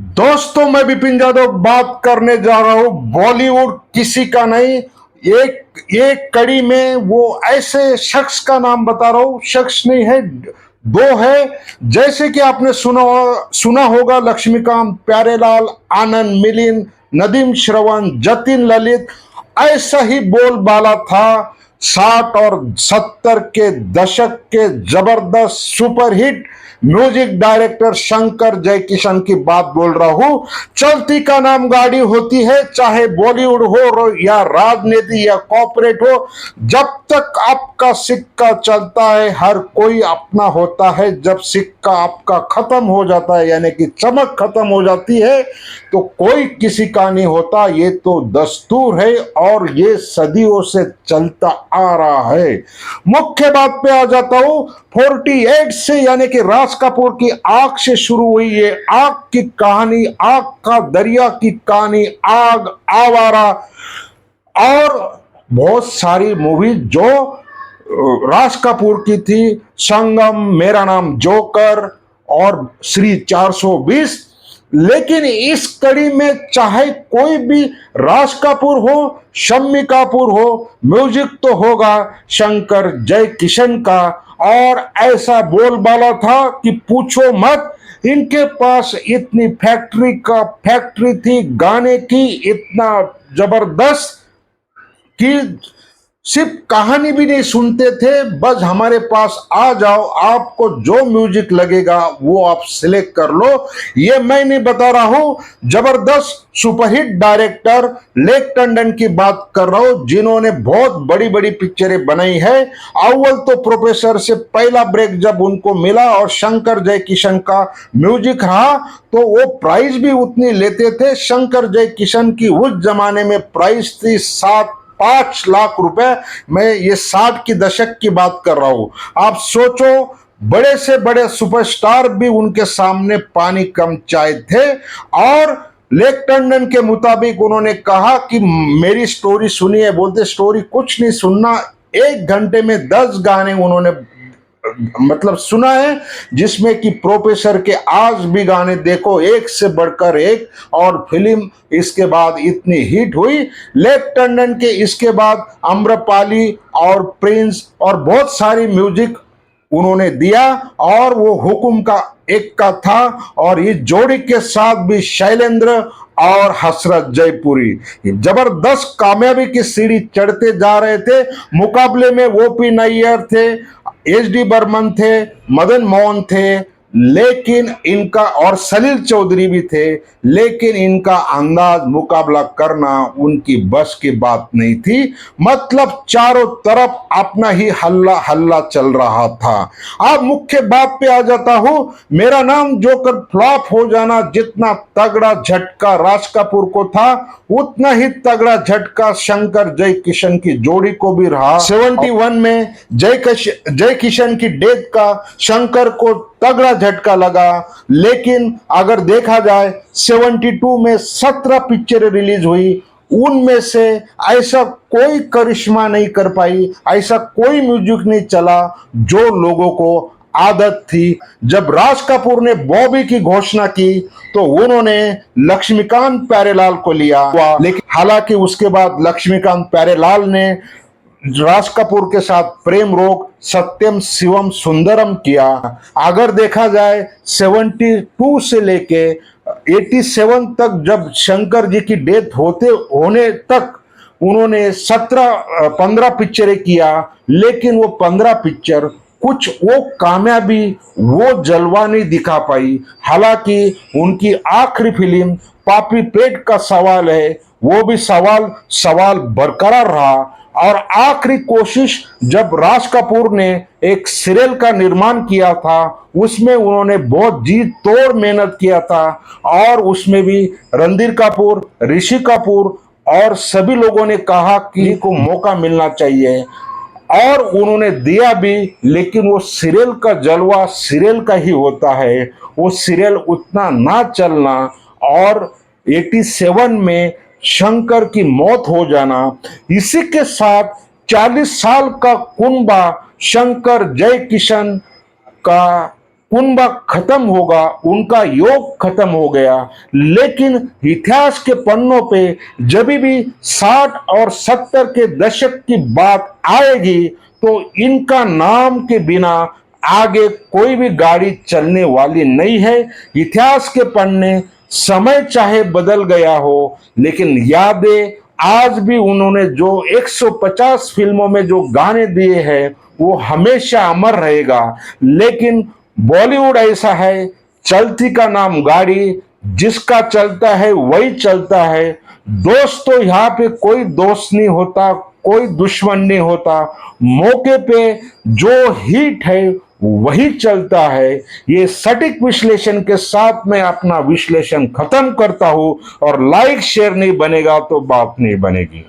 दोस्तों, मैं विपिन यादव बात करने जा रहा हूं। बॉलीवुड किसी का नहीं, एक एक कड़ी में वो ऐसे शख्स का नाम बता रहा हूं। शख्स नहीं है, दो है। जैसे कि आपने सुना होगा, लक्ष्मीकांत, प्यारेलाल, आनंद, मिलिंद, नदीम श्रवण, जतिन ललित। ऐसा ही बोलबाला था 60 और 70 के दशक के जबरदस्त superhit music director Shankar Jaikishan की बात बोल रहा हूं। चलती का नाम गाड़ी होती है, चाहे बॉलीवुड हो या राजनीति या कॉर्पोरेट हो। जब तक आपका सिक्का चलता है, हर कोई अपना होता है। जब सिक्का आपका खत्म हो जाता है, यानी कि चमक खत्म हो जाती है, तो कोई किसी का नहीं होता। ये तो दस्तूर है और ये सदियों से चलता आ रहा है। मुख्य बात पे आ जाता हूं। 48 से, यानी कि राज कपूर की आग से शुरू हुई ये आग की कहानी, आग का दरिया की कहानी, आग, आवारा और बहुत सारी मूवी जो राज कपूर की थी। संगम, मेरा नाम जोकर और श्री 420। लेकिन इस कड़ी में चाहे कोई भी राज कपूर हो, शम्मी कपूर हो, म्यूजिक तो होगा शंकर जयकिशन का। और ऐसा बोलबाला था कि पूछो मत। इनके पास इतनी फैक्ट्री थी गाने की, इतना जबरदस्त कि सिर्फ कहानी भी नहीं सुनते थे, बस हमारे पास आ जाओ, आपको जो म्यूजिक लगेगा वो आप सिलेक्ट कर लो। ये मैं नहीं बता रहा हूं, जबरदस्त सुपरहिट डायरेक्टर लेक टंडन की बात कर रहा हूं, जिन्होंने बहुत बड़ी बड़ी पिक्चरें बनाई है। अव्वल तो प्रोफेसर से पहला ब्रेक जब उनको मिला और शंकर जयकिशन का म्यूजिक रहा, तो वो प्राइज भी उतनी लेते थे। शंकर जयकिशन की उस जमाने में प्राइज थी 5 लाख रुपए। मैं ये 60 की दशक की बात कर रहा हूं। आप सोचो, बड़े से बड़े सुपरस्टार भी उनके सामने पानी कम चाय थे। और लेक टंडन के मुताबिक उन्होंने कहा कि मेरी स्टोरी सुनिए। बोलते स्टोरी कुछ नहीं सुनना, 1 घंटे में 10 गाने उन्होंने मतलब सुना है, जिसमें कि प्रोफेसर के आज भी गाने देखो, एक से बढ़कर एक। और फिल्म इसके बाद इतनी हिट हुई। लेक टंडन के इसके बाद आम्रपाली और प्रिंस और बहुत सारी म्यूजिक उन्होंने दिया। और वो हुकुम का एक का था, और इस जोड़ी के साथ भी शैलेंद्र और हसरत जयपुरी जबरदस्त कामयाबी की सीढ़ी चढ़ते जा रहे थे। मुकाबले में ओपी नैयर थे, एच डी बर्मन थे, मदन मोहन थे, लेकिन इनका और सलील चौधरी भी थे। लेकिन इनका अंदाज मुकाबला करना उनकी बस की बात नहीं थी। मतलब चारों तरफ अपना ही हल्ला हल्ला चल रहा था। अब मुख्य बात पे आ जाता हूं। मेरा नाम जोकर फ्लॉप हो जाना जितना तगड़ा झटका राज कपूर को था, उतना ही तगड़ा झटका शंकर जयकिशन की जोड़ी को भी रहा। 71 में जय किशन की डेथ का शंकर को तगड़ा झटका लगा। लेकिन अगर देखा जाए, 72 में 17 पिक्चरें रिलीज हुई, उनमें से ऐसा कोई करिश्मा नहीं कर पाई, ऐसा कोई म्यूजिक नहीं चला जो लोगों को आदत थी। जब राज कपूर ने बॉबी की घोषणा की, तो उन्होंने लक्ष्मीकांत प्यारेलाल को लिया। लेकिन हालांकि उसके बाद लक्ष्मीकांत प्यारेलाल ने राज कपूर के साथ प्रेम रोग सत्यम शिवम सुंदरम किया। अगर देखा जाए, 72 से लेके 87 तक, जब शंकर जी की डेथ होने तक उन्होंने 15 पिक्चरें किया। लेकिन वो 15 पिक्चर कुछ वो कामयाबी, वो जलवा नहीं दिखा पाई। हालांकि उनकी आखिरी फिल्म पापी पेट का सवाल है, वो भी सवाल बरकरार रहा। और आखिरी कोशिश जब राज कपूर ने एक सीरियल का निर्माण किया था, उसमें उन्होंने बहुत जी तोड़ मेहनत किया था। और उसमें भी रणधीर कपूर, ऋषि कपूर और सभी लोगों ने कहा कि को मौका मिलना चाहिए, और उन्होंने दिया भी। लेकिन वो सीरियल का जलवा सीरियल का ही होता है, वो सीरियल उतना ना चलना और 87 में शंकर की मौत हो जाना, इसी के साथ 40 साल का कुनबा शंकर जयकिशन का कुनबा खत्म होगा, उनका योग खत्म हो गया। लेकिन इतिहास के पन्नों पे जब भी 60 और 70 के दशक की बात आएगी तो इनका नाम के बिना आगे कोई भी गाड़ी चलने वाली नहीं है। इतिहास के पन्ने समय चाहे बदल गया हो, लेकिन यादें आज भी उन्होंने जो 150 फिल्मों में जो गाने दिए हैं वो हमेशा अमर रहेगा। लेकिन बॉलीवुड ऐसा है, चलती का नाम गाड़ी, जिसका चलता है वही चलता है। दोस्त तो यहाँ पे कोई दोस्त नहीं होता, कोई दुश्मन नहीं होता। मौके पे जो हिट है वही चलता है। ये सटीक विश्लेषण के साथ मैं अपना विश्लेषण खत्म करता हूं, और लाइक शेयर नहीं बनेगा तो बात नहीं बनेगी।